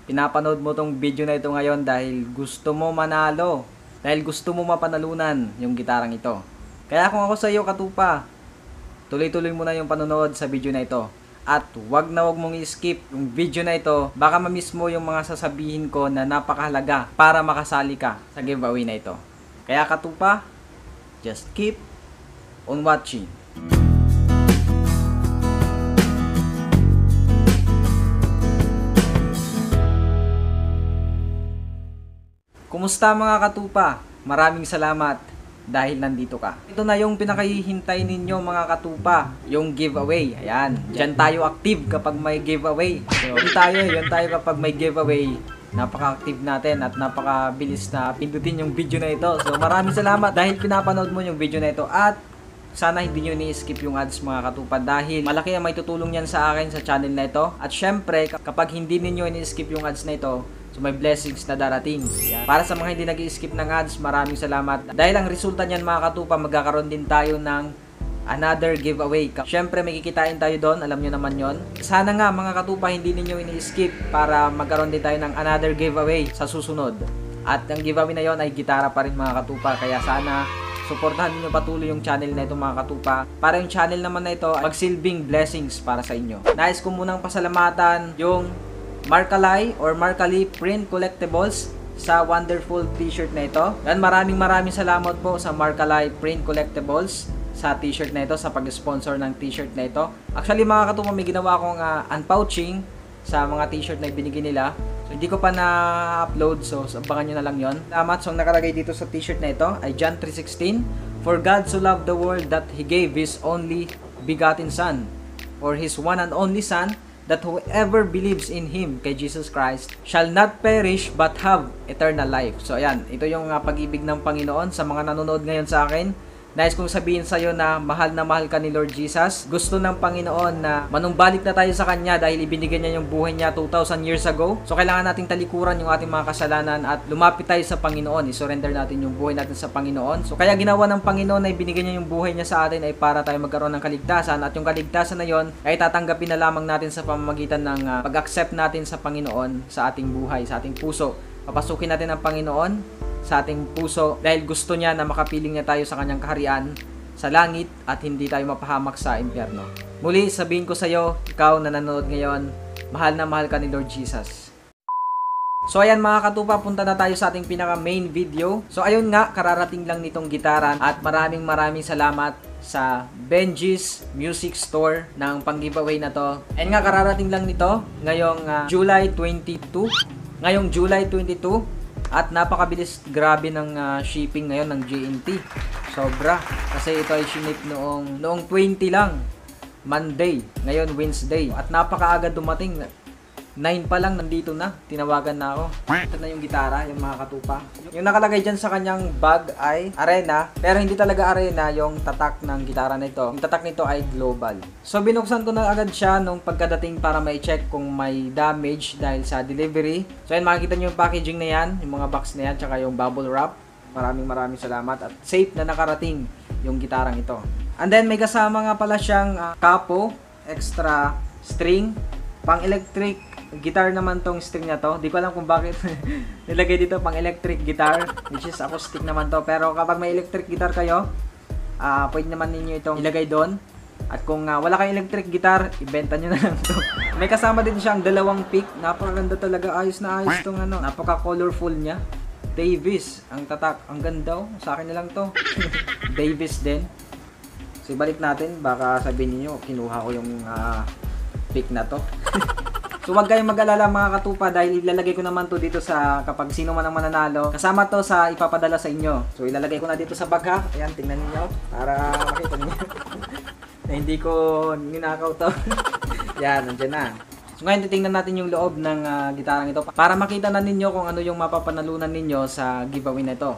pinapanood mo tong video na ito ngayon dahil gusto mo manalo. Dahil gusto mo mapanalunan yung gitarang ito. Kaya kung ako sa iyo katupa, tuloy-tuloy mo na yung panonood sa video na ito. At wag na wag mong i-skip yung video na ito. Baka ma-miss mo yung mga sasabihin ko na napakahalaga para makasali ka sa giveaway na ito. Kaya katupa, just keep on watching. Kumusta mga katupa? Maraming salamat dahil nandito ka. Ito na yung pinakahihintay ninyo mga katupa, yung giveaway. Ayan, dyan tayo active kapag may giveaway. So, yun tayo kapag may giveaway. Napaka-active natin at napakabilis na pindutin yung video na ito. So maraming salamat dahil pinapanood mo yung video na ito at sana hindi nyo ni-skip yung ads mga katupa dahil malaki ang may tutulong yan sa akin sa channel na ito. At syempre, kapag hindi ninyo ni-skip yung ads na ito, so may blessings na darating. Yan. Para sa mga hindi nag-skip ng ads, maraming salamat. Dahil ang resulta niyan mga katupa, magkakaroon din tayo ng another giveaway. Syempre may kikitain tayo doon, alam nyo naman yon. Sana nga mga katupa hindi ninyo ini-skip para magkaroon din tayo ng another giveaway sa susunod. At ang giveaway na yon ay gitara pa rin mga katupa. Kaya sana suportahan niyo patuloy yung channel na ito mga katupa. Para yung channel naman na ito magsilbing blessings para sa inyo. Nais ko munang pasalamatan yung Markalay or Markali Print Collectibles sa wonderful t-shirt na ito. And maraming salamat po sa Markalay Print Collectibles sa t-shirt na ito, sa pag-sponsor ng t-shirt na ito. Actually mga katupa, may ginawa akong unpouching sa mga t-shirt na binigay nila. So hindi ko pa na-upload, so abangan nyo na lang yon. Salamat. So nakalagay dito sa t-shirt na ito ay John 3:16. For God so loved the world that He gave His only begotten Son, or His one and only Son, that whoever believes in Him, kay Jesus Christ, shall not perish but have eternal life. So ayan, ito yung pag-ibig ng Panginoon sa mga nanonood ngayon sa akin. Nais kong sabihin sa iyo na mahal ka ni Lord Jesus. Gusto ng Panginoon na manumbalik na tayo sa Kanya dahil ibinigay niya yung buhay niya 2,000 years ago. So kailangan nating talikuran yung ating mga kasalanan at lumapit tayo sa Panginoon. I-surrender natin yung buhay natin sa Panginoon. So kaya ginawa ng Panginoon na ibinigay niya yung buhay niya sa atin ay para tayo magkaroon ng kaligtasan. At yung kaligtasan na yon ay tatanggapin na lamang natin sa pamamagitan ng pag-accept natin sa Panginoon sa ating buhay, sa ating puso. Papasukin natin ang Panginoon sa ating puso dahil gusto niya na makapiling niya tayo sa kanyang kaharian sa langit at hindi tayo mapahamak sa impyerno. Muli, sabihin ko sa iyo, ikaw na nanonood ngayon, mahal na mahal ka ni Lord Jesus. So ayan mga katupa, punta na tayo sa ating pinaka main video. So ayun nga, kararating lang nitong gitara at maraming salamat sa Benji's Music Store ng pang-giveaway na to. And nga, kararating lang nito ngayong July 22. Ngayong July 22. At napakabilis grabe ng shipping ngayon ng JNT. Sobra. Kasi ito ay shinip noong 20 lang. Monday. Ngayon Wednesday. At napakaaga dumating. 9 pa lang nandito na. Tinawagan na ako. Ito na yung gitara, yung mga katupa. Yung nakalagay dyan sa kanyang bag ay Arena. Pero hindi talaga Arena yung tatak ng gitara na ito. Yung tatak nito ay Global. So binuksan ko na agad siya nung pagkadating para may check kung may damage dahil sa delivery. So yan, makikita nyo yung packaging na yan. Yung mga box na yan. Tsaka yung bubble wrap. Maraming salamat. At safe na nakarating yung gitarang ito. And then may kasama nga pala siyang capo, extra string, pang electric guitar naman tong string na to. Di ko alam kung bakit nilagay dito pang electric guitar, which is acoustic naman to. Pero kapag may electric guitar kayo, pwede naman ninyo itong ilagay doon. At kung wala kayong electric guitar, ibenta nyo na lang to. May kasama din siyang dalawang pick. Napakaganda talaga. Ayos na ayos tong napaka-colorful niya. Davis, ang tatak. Ang ganda oh. Sa akin na lang to. Davis din. So ibalik natin. Baka sabihin niyo kinuha ko yung pick na to. So wag kayong mag-alala mga katupa dahil ilalagay ko naman to dito sa kapag sino man ang mananalo. Kasama to sa ipapadala sa inyo. So ilalagay ko na dito sa bag ha. Ayan, tingnan niyo para makita niyo na hindi ko ninakaw to. Yan, nandiyan na. So ngayon titingnan natin yung loob ng gitarang ito para makita na ninyo kung ano yung mapapanalunan ninyo sa giveaway na ito.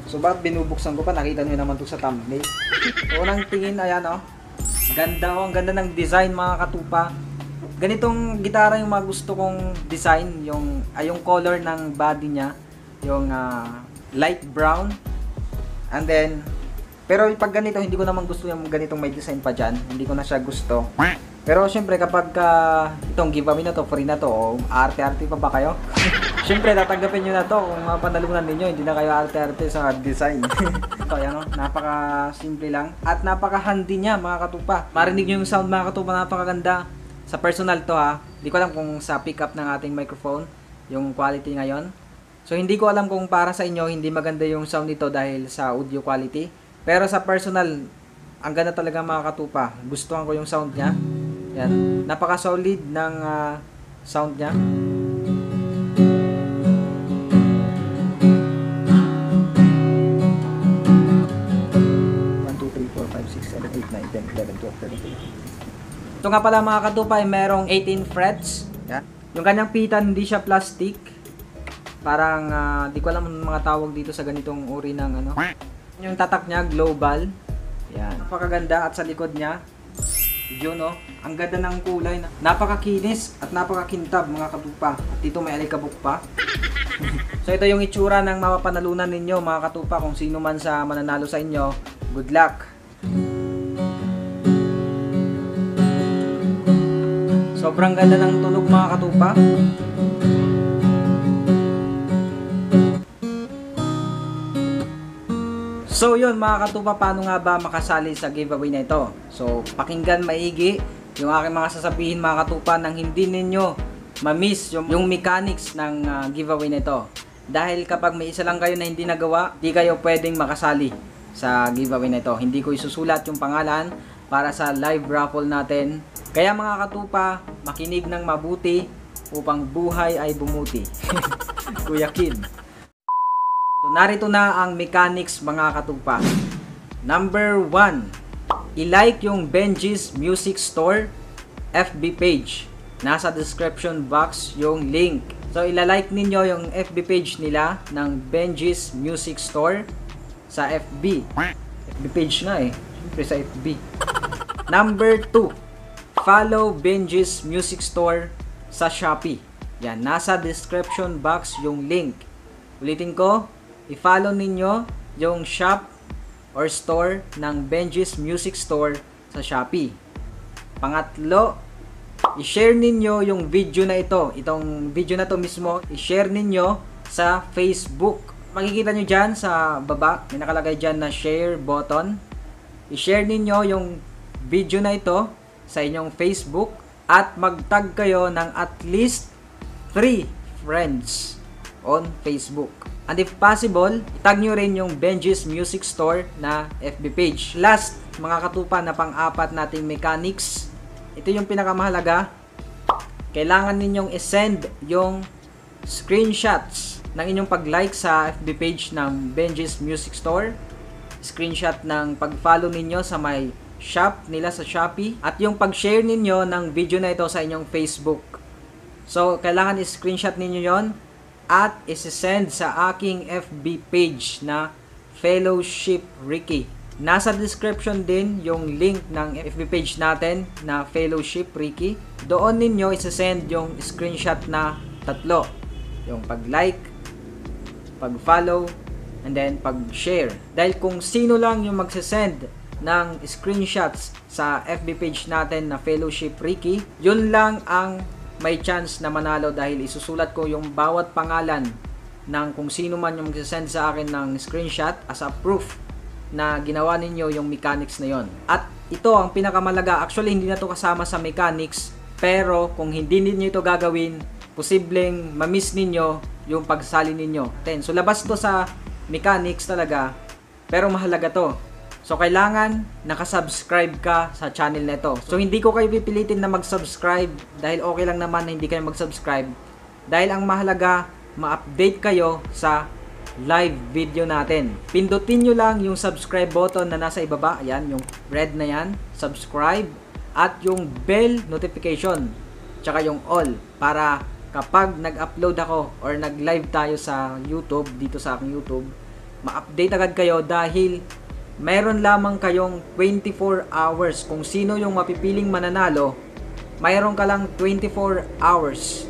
So bakit binubuksan ko pa? Nakita niyo naman to sa thumbnail. So unang tingin, ayan oh. Ganda oh, ang ganda ng design mga katupa. Ganitong gitara yung mga gusto kong design, yung color ng body niya, yung light brown. And then pero pag ganito hindi ko naman gusto yung ganitong may design pa diyan, hindi ko na siya gusto. Pero syempre kapag itong giveaway na to, free na to, o arte-arte pa ba kayo? Syempre tatanggapin nyo na to kung mapanalunan ninyo, hindi na kayo arte-arte sa design. Ito, yan o, napaka-simple lang at napaka-handy niya mga katupa. Marinig nyo yung sound mga katupa, napakaganda. Sa personal to ha, hindi ko alam kung sa pickup ng ating microphone, yung quality ngayon. So hindi ko alam kung para sa inyo hindi maganda yung sound nito dahil sa audio quality. Pero sa personal, ang ganda talaga mga katupa. Gustuhan ko yung sound niya. Yan, napaka-solid ng sound niya. 1, 2, 3, 4, 5, 6, 7, 8, 9, 10, 11, 12, 13. Ito nga pala mga katupa ay merong 18 frets. Yan. Yung kanyang pitan hindi siya plastic. Parang di ko alam mga tawag dito sa ganitong uri ng ano. Yung tatak niya global. Yan, napakaganda at sa likod niya yun no, ang ganda ng kulay, napakakinis at napakakintab mga katupa. At dito may alikabok pa. So ito yung itsura ng mapapanalunan ninyo mga katupa. Kung sino man sa mananalo sa inyo, good luck. Sobrang ganda ng tunog mga katupa. So yun mga katupa, paano nga ba makasali sa giveaway na ito? So pakinggan maigi yung aking mga sasabihin mga katupa nang hindi ninyo ma-miss yung mechanics ng giveaway na ito. Dahil kapag may isa lang kayo na hindi nagawa, di kayo pwedeng makasali sa giveaway na ito. Hindi ko isusulat yung pangalan para sa live raffle natin. Kaya mga katupa, makinig ng mabuti upang buhay ay bumuti. Kuya Kid. So, narito na ang mechanics mga katupa. Number 1, i-like yung Benji's Music Store FB page. Nasa description box yung link. So, ilalike ninyo yung FB page nila ng Benji's Music Store sa FB. FB page nga eh. Siyempre sa FB. Number 2, follow Benji's Music Store sa Shopee. Yan, nasa description box yung link. Ulitin ko, i-follow ninyo yung shop or store ng Benji's Music Store sa Shopee. Pangatlo, i-share ninyo yung video na ito. Itong video na to mismo, i-share ninyo sa Facebook. Makikita nyo dyan sa baba, may nakalagay dyan na share button. I-share ninyo yung video na ito sa inyong Facebook at mag-tag kayo ng at least 3 friends on Facebook. And if possible, tag nyo rin yung Benji's Music Store na FB page. Last, mga katupa, na pang-apat nating mechanics. Ito yung pinakamahalaga. Kailangan ninyong isend yung screenshots ng inyong pag-like sa FB page ng Benji's Music Store. Screenshot ng pag-follow ninyo sa may shop nila sa Shopee. At yung pag-share ninyo ng video na ito sa inyong Facebook. So, kailangan i-screenshot ninyo yon at isi-send sa aking FB page na Fellowship Ricky. Nasa description din yung link ng FB page natin na Fellowship Ricky. Doon ninyo isi-send yung screenshot na 3. Yung pag-like, pag-follow, and then pag-share. Dahil kung sino lang yung magsisend ng screenshots sa FB page natin na Fellowship Ricky, yun lang ang may chance na manalo dahil isusulat ko yung bawat pangalan ng kung sino man yung magsasend sa akin ng screenshot as a proof na ginawa ninyo yung mechanics na yon. At ito ang pinakamalaga, actually hindi na to kasama sa mechanics, pero kung hindi ninyo ito gagawin, posibleng ma-miss ninyo yung pagsali ninyo. So labas to sa mechanics talaga, pero mahalaga to. So, kailangan nakasubscribe ka sa channel na ito. So, hindi ko kayo pipilitin na mag-subscribe dahil okay lang naman na hindi kayo mag-subscribe. Dahil ang mahalaga, ma-update kayo sa live video natin. Pindutin nyo lang yung subscribe button na nasa ibaba. Ayan, yung red na yan. Subscribe. At yung bell notification. Tsaka yung all. Para kapag nag-upload ako or nag-live tayo sa YouTube, dito sa aking YouTube, ma-update agad kayo dahil mayroon lamang kayong 24 hours. Kung sino yung mapipiling mananalo, mayroon ka lang 24 hours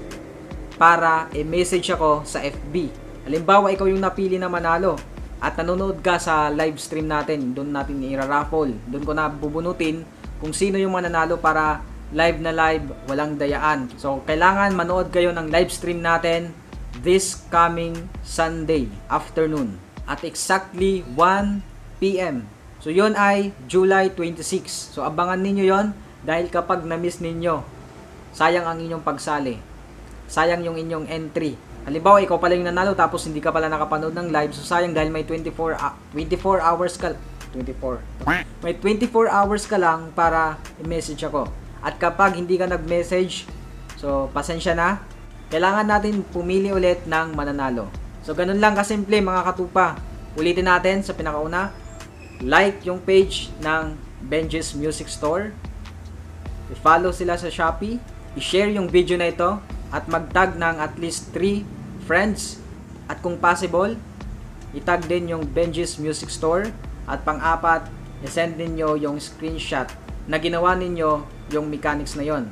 para i-message ako sa FB. Halimbawa, ikaw yung napili na manalo at nanonood ka sa live stream natin, doon natin i-raffle. Doon ko na bubunutin kung sino yung mananalo para live na live, walang dayaan. So, kailangan manood kayo ng live stream natin this coming Sunday afternoon at exactly 1 p.m. So, yun ay July 26. So, abangan ninyo yon dahil kapag na-miss ninyo, sayang ang inyong pagsali. Sayang yung inyong entry. Halimbawa, ikaw pala yung nanalo tapos hindi ka pala nakapanood ng live. So, sayang dahil may 24 hours ka. 24. May 24 hours ka lang para i-message ako. At kapag hindi ka nag-message, so, pasensya na. Kailangan natin pumili ulit ng mananalo. So, ganun lang kasimple mga katupa. Ulitin natin sa pinakauna. Like yung page ng Benji's Music Store. I-follow sila sa Shopee. I-share yung video na ito. At mag-tag ng at least 3 friends. At kung possible, i-tag din yung Benji's Music Store. At pang-apat, i-send ninyo yung screenshot na ginawa ninyo yung mechanics na yon.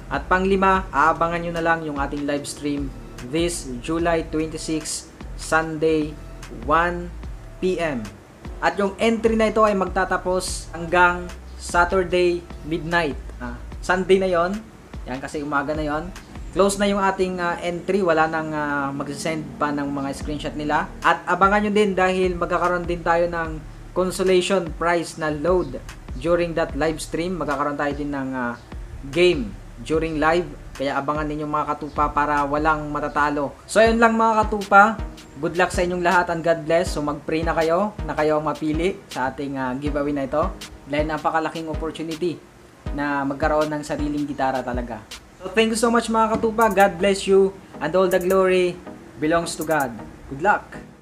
At pang-lima, aabangan nyo na lang yung ating live stream this July 26, Sunday, 1 p.m. At yung entry na ito ay magtatapos hanggang Saturday midnight. Sunday na yon, yan kasi umaga na yon. Close na yung ating entry, wala nang mag-send pa ng mga screenshot nila. At abangan nyo din dahil magkakaroon din tayo ng consolation prize na load during that live stream. Magkakaroon tayo din ng game during live. Kaya abangan ninyo mga katupa para walang matatalo. So ayun lang mga katupa. Good luck sa inyong lahat and God bless. So mag-pray na kayo ang mapili sa ating giveaway na ito. Dahil napakalaking opportunity na magkaroon ng sariling gitara talaga. So thank you so much mga katupa. God bless you and all the glory belongs to God. Good luck!